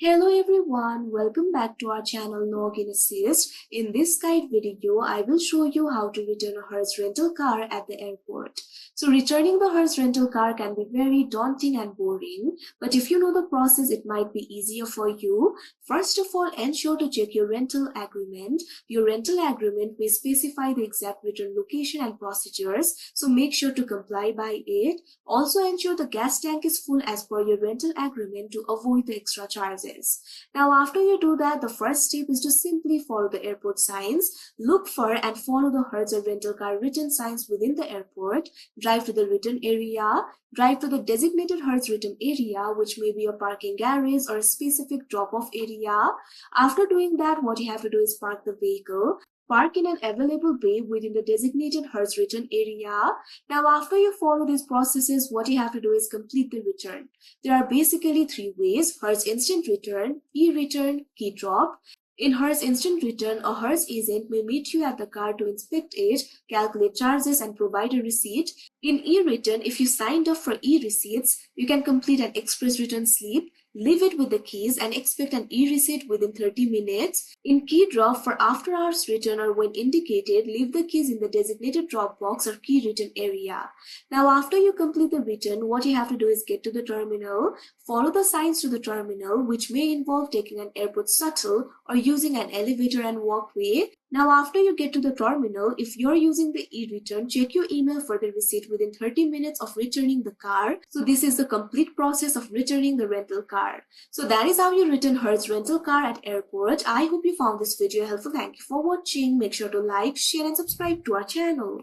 Hello everyone, welcome back to our channel Login Assist. In this guide video, I will show you how to return a Hertz rental car at the airport. So returning the Hertz rental car can be very daunting and boring, but if you know the process, it might be easier for you. First of all, ensure to check your rental agreement. Your rental agreement may specify the exact return location and procedures, so make sure to comply by it. Also ensure the gas tank is full as per your rental agreement to avoid the extra charges. Now after you do that, the first step is to simply follow the airport signs. Look for and follow the Hertz rental car return signs within the airport. Drive to the return area. Drive to the designated Hertz return area, which may be a parking garage or a specific drop-off area. After doing that, what you have to do is park the vehicle. Park in an available bay within the designated Hertz return area. Now after you follow these processes, what you have to do is complete the return. There are basically three ways: Hertz instant return, e-return, key drop. In Hertz instant return, a Hertz agent may meet you at the car to inspect it, calculate charges and provide a receipt. In e-return, if you signed up for e-receipts, you can complete an express return slip, leave it with the keys and expect an e-receipt within 30 minutes. In key drop, for after hours return or when indicated, leave the keys in the designated drop box or key return area. Now after you complete the return, what you have to do is get to the terminal, follow the signs to the terminal, which may involve taking an airport shuttle or using an elevator and walkway. Now after you get to the terminal, if you're using the e-return, check your email for the receipt within 30 minutes of returning the car. So this is the complete process of returning the rental car. So that is how you return Hertz rental car at airport. I hope you found this video helpful. Thank you for watching. Make sure to like, share and subscribe to our channel.